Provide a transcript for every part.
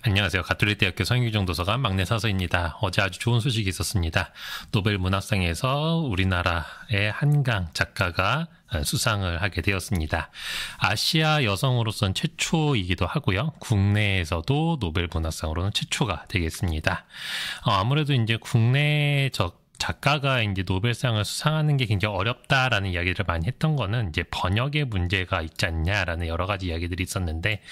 안녕하세요. 가톨릭대학교 성유경 도서관 막내 사서입니다. 어제 아주 좋은 소식이 있었습니다. 노벨 문학상에서 우리나라의 한강 작가가 수상을 하게 되었습니다. 아시아 여성으로서는 최초이기도 하고요. 국내에서도 노벨 문학상으로는 최초가 되겠습니다. 아무래도 이제 국내 작가가 이제 노벨상을 수상하는 게 굉장히 어렵다라는 이야기를 많이 했던 거는 이제 번역의 문제가 있지 않냐라는 여러 가지 이야기들이 있었는데,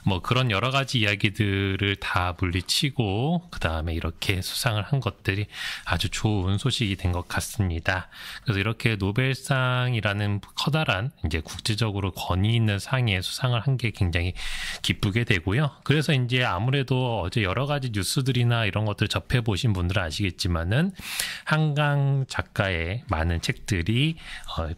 뭐 그런 여러 가지 이야기들을 다 물리치고 그 다음에 이렇게 수상을 한 것들이 아주 좋은 소식이 된 것 같습니다. 그래서 이렇게 노벨상이라는 커다란 이제 국제적으로 권위 있는 상에 수상을 한 게 굉장히 기쁘게 되고요. 그래서 이제 아무래도 어제 여러 가지 뉴스들이나 이런 것들 접해 보신 분들은 아시겠지만은 한강 작가의 많은 책들이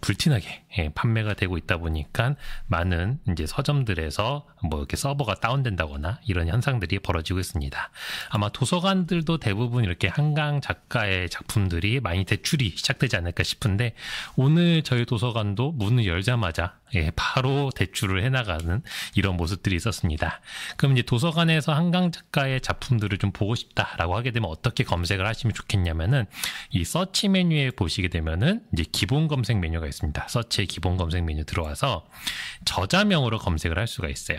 불티나게 판매가 되고 있다 보니까 많은 이제 서점들에서 뭐 이렇게 서버가 다운된다거나 이런 현상들이 벌어지고 있습니다. 아마 도서관들도 대부분 이렇게 한강 작가의 작품들이 많이 대출이 시작되지 않을까 싶은데, 오늘 저희 도서관도 문을 열자마자 바로 대출을 해나가는 이런 모습들이 있었습니다. 그럼 이제 도서관에서 한강 작가의 작품들을 좀 보고 싶다라고 하게 되면 어떻게 검색을 하시면 좋겠냐면은, 이 서치 메뉴에 보시게 되면은 이제 기본 검색 메뉴가 있습니다. 서치의 기본 검색 메뉴 들어와서 저자명으로 검색을 할 수가 있어요.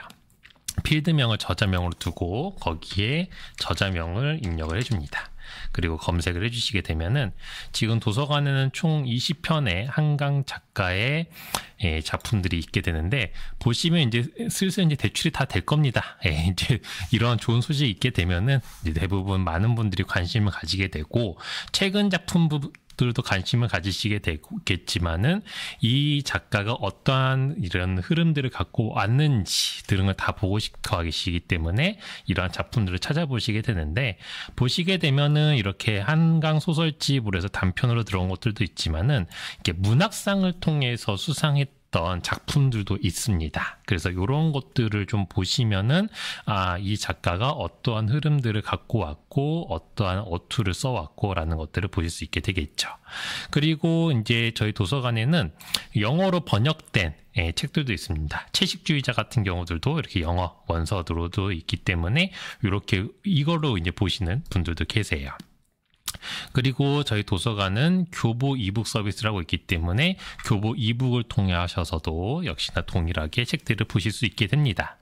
필드명을 저자명으로 두고 거기에 저자명을 입력을 해줍니다. 그리고 검색을 해주시게 되면은 지금 도서관에는 총 20편의 한강 작가의 작품들이 있게 되는데, 보시면 이제 슬슬 이제 대출이 다 될 겁니다. 이제 이런 좋은 소식이 있게 되면은 이제 대부분 많은 분들이 관심을 가지게 되고, 최근 작품들도 관심을 가지시게 되겠지만은 이 작가가 어떠한 이런 흐름들을 갖고 왔는지 등을 다 보고 싶어 하시기 때문에 이러한 작품들을 찾아보시게 되는데, 보시게 되면은 이렇게 한강 소설집으로 해서 단편으로 들어온 것들도 있지만은 이렇게 문학상을 통해서 수상했던 작품들도 있습니다. 그래서 이런 것들을 좀 보시면은 이 작가가 어떠한 흐름들을 갖고 왔고 어떠한 어투를 써왔고 라는 것들을 보실 수 있게 되겠죠. 그리고 이제 저희 도서관에는 영어로 번역된 책들도 있습니다. 채식주의자 같은 경우들도 이렇게 영어 원서로도 있기 때문에 이렇게 이걸로 이제 보시는 분들도 계세요. 그리고 저희 도서관은 교보 이북 서비스를 하고 있기 때문에 교보 이북을 통해 하셔서도 역시나 동일하게 책들을 보실 수 있게 됩니다.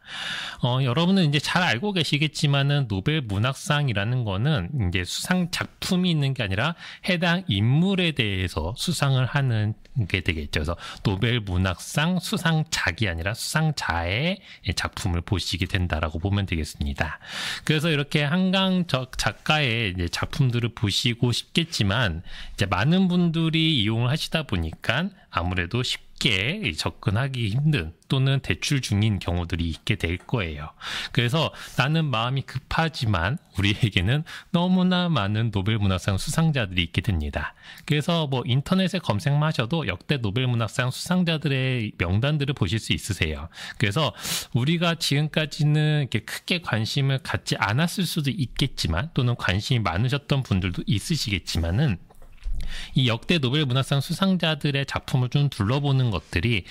여러분은 이제 잘 알고 계시겠지만은 노벨 문학상이라는 거는 이제 수상 작품이 있는 게 아니라 해당 인물에 대해서 수상을 하는 게 되겠죠. 그래서 노벨 문학상 수상작이 아니라 수상자의 작품을 보시게 된다라고 보면 되겠습니다. 그래서 이렇게 한강 작가의 이제 작품들을 보시고 싶겠지만, 이제 많은 분들이 이용을 하시다 보니까 아무래도 쉽게 접근하기 힘든 또는 대출 중인 경우들이 있게 될 거예요. 그래서 나는 마음이 급하지만 우리에게는 너무나 많은 노벨 문학상 수상자들이 있게 됩니다. 그래서 뭐 인터넷에 검색만 하셔도 역대 노벨 문학상 수상자들의 명단들을 보실 수 있으세요. 그래서 우리가 지금까지는 이렇게 크게 관심을 갖지 않았을 수도 있겠지만, 또는 관심이 많으셨던 분들도 있으시겠지만은, 이 역대 노벨 문학상 수상자들의 작품을 좀 둘러보는 것들이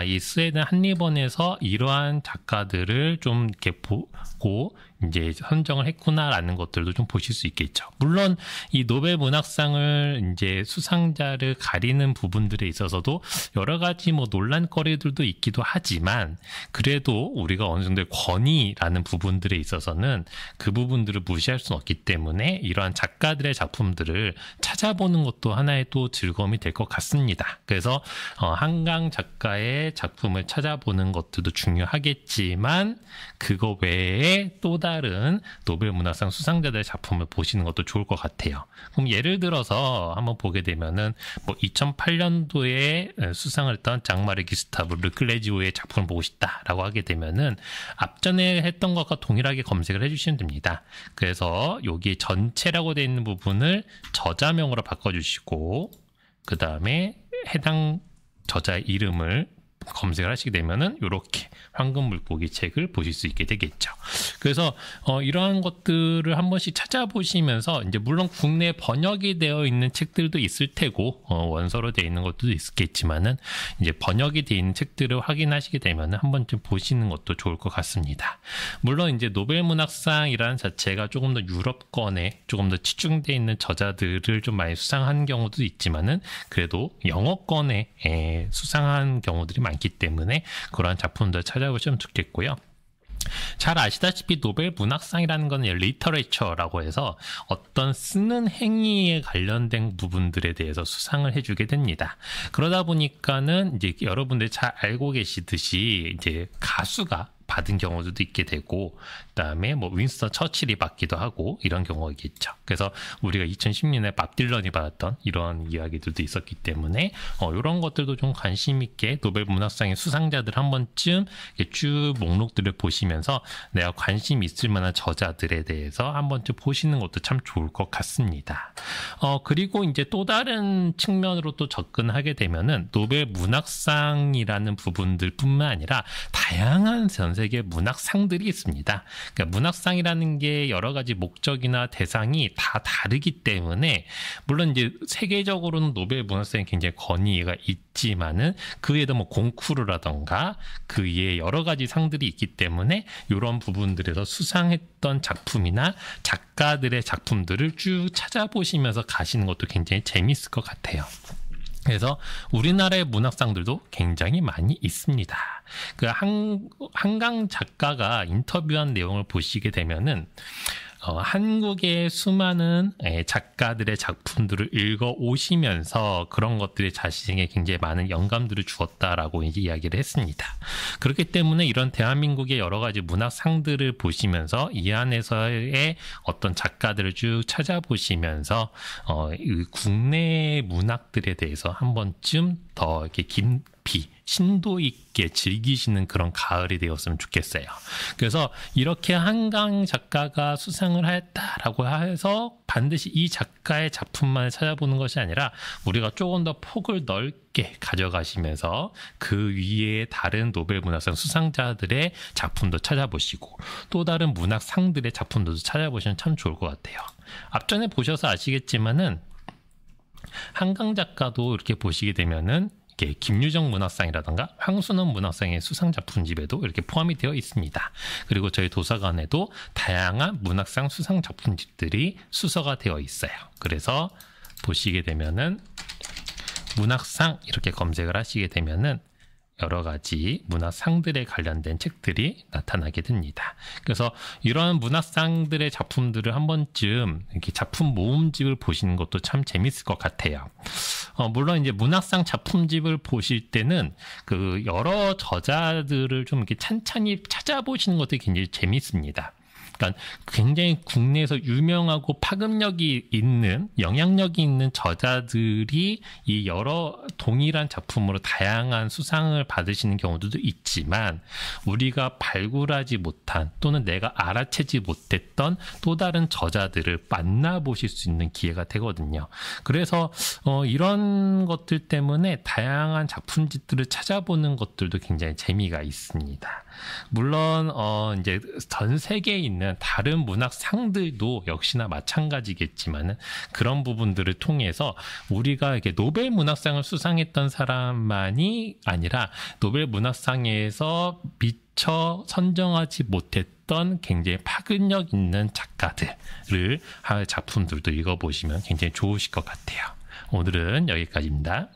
이 스웨덴 한리번에서 이러한 작가들을 좀 이렇게 보고 이제 선정을 했구나라는 것들도 좀 보실 수 있겠죠. 물론 이 노벨 문학상을 이제 수상자를 가리는 부분들에 있어서도 여러 가지 뭐 논란거리들도 있기도 하지만, 그래도 우리가 어느 정도의 권위라는 부분들에 있어서는 그 부분들을 무시할 수는 없기 때문에 이러한 작가들의 작품들을 찾아보는 것도 하나의 또 즐거움이 될 것 같습니다. 그래서 한강 작가의 작품을 찾아보는 것들도 중요하겠지만, 그거 외에 또 다른 노벨 문학상 수상자들의 작품을 보시는 것도 좋을 것 같아요. 그럼 예를 들어서 한번 보게 되면은 뭐 2008년도에 수상을 했던 장마르 기스타브 르클레지오의 작품을 보고 싶다라고 하게 되면은 앞전에 했던 것과 동일하게 검색을 해주시면 됩니다. 그래서 여기 전체라고 되어 있는 부분을 저자명으로 바꿔주시고, 그 다음에 해당 저자의 이름을 검색을 하시게 되면은 이렇게 황금 물고기 책을 보실 수 있게 되겠죠. 그래서 이러한 것들을 한 번씩 찾아보시면서 이제 물론 국내 번역이 되어 있는 책들도 있을 테고 원서로 되어 있는 것도 있겠지만은 이제 번역이 되어 있는 책들을 확인하시게 되면 한 번쯤 보시는 것도 좋을 것 같습니다. 물론 이제 노벨 문학상이라는 자체가 조금 더 유럽권에 조금 더 치중되어 있는 저자들을 좀 많이 수상한 경우도 있지만은 그래도 영어권에 수상한 경우들이 많기 때문에 그러한 작품들 찾아보시면 좋겠고요. 잘 아시다시피 노벨 문학상이라는 것은 리터레이처라고 해서 어떤 쓰는 행위에 관련된 부분들에 대해서 수상을 해주게 됩니다. 그러다 보니까는 이제 여러분들이 잘 알고 계시듯이 이제 가수가 받은 경우도 있게 되고, 그다음에 뭐 윈스턴 처칠이 받기도 하고 이런 경우가 있겠죠. 그래서 우리가 2010년에 밥 딜런이 받았던 이런 이야기들도 있었기 때문에 이런 것들도 좀 관심 있게 노벨 문학상의 수상자들 한 번쯤 쭉 목록들을 보시면서 내가 관심 있을 만한 저자들에 대해서 한 번쯤 보시는 것도 참 좋을 것 같습니다. 그리고 이제 또 다른 측면으로 또 접근하게 되면은 노벨 문학상이라는 부분들뿐만 아니라 다양한 전 세계 문학상들이 있습니다. 그러니까 문학상이라는 게 여러 가지 목적이나 대상이 다 다르기 때문에 물론 이제 세계적으로는 노벨 문학상이 굉장히 권위가 있지만은 그 외에도 뭐 공쿠르라던가 그 외에 여러 가지 상들이 있기 때문에 이런 부분들에서 수상했던 작품이나 작가들의 작품들을 쭉 찾아보시면서 가시는 것도 굉장히 재미있을 것 같아요. 그래서 우리나라의 문학상들도 굉장히 많이 있습니다. 그 한강 작가가 인터뷰한 내용을 보시게 되면은 한국의 수많은 작가들의 작품들을 읽어 오시면서 그런 것들이 자신에게 굉장히 많은 영감들을 주었다라고 이제 이야기를 했습니다. 그렇기 때문에 이런 대한민국의 여러 가지 문학상들을 보시면서 이 안에서의 어떤 작가들을 쭉 찾아보시면서 국내 문학들에 대해서 한 번쯤 더 이렇게 깊이 심도 있게 즐기시는 그런 가을이 되었으면 좋겠어요. 그래서 이렇게 한강 작가가 수상을 했다라고 해서 반드시 이 작가의 작품만 찾아보는 것이 아니라 우리가 조금 더 폭을 넓게 가져가시면서 그 위에 다른 노벨 문학상 수상자들의 작품도 찾아보시고 또 다른 문학상들의 작품도 찾아보시면 참 좋을 것 같아요. 앞전에 보셔서 아시겠지만은 한강 작가도 이렇게 보시게 되면은 김유정 문학상이라던가 황순원 문학상의 수상작품집에도 이렇게 포함이 되어 있습니다. 그리고 저희 도서관에도 다양한 문학상 수상작품집들이 수서가 되어 있어요. 그래서 보시게 되면은 문학상 이렇게 검색을 하시게 되면은 여러 가지 문학상들에 관련된 책들이 나타나게 됩니다. 그래서 이런 문학상들의 작품들을 한 번쯤 이렇게 작품 모음집을 보시는 것도 참 재밌을 것 같아요. 물론 이제 문학상 작품집을 보실 때는 그 여러 저자들을 좀 이렇게 찬찬히 찾아보시는 것도 굉장히 재밌습니다. 그러니까 굉장히 국내에서 유명하고 파급력이 있는 영향력이 있는 저자들이 이 여러 동일한 작품으로 다양한 수상을 받으시는 경우도 있지만 우리가 발굴하지 못한 또는 내가 알아채지 못했던 또 다른 저자들을 만나보실 수 있는 기회가 되거든요. 그래서 이런 것들 때문에 다양한 작품집들을 찾아보는 것들도 굉장히 재미가 있습니다. 물론 이제 전 세계에 있는 다른 문학상들도 역시나 마찬가지겠지만은 그런 부분들을 통해서 우리가 이렇게 노벨 문학상을 수상했던 사람만이 아니라 노벨 문학상에서 미처 선정하지 못했던 굉장히 파급력 있는 작가들을 할 작품들도 읽어보시면 굉장히 좋으실 것 같아요. 오늘은 여기까지입니다.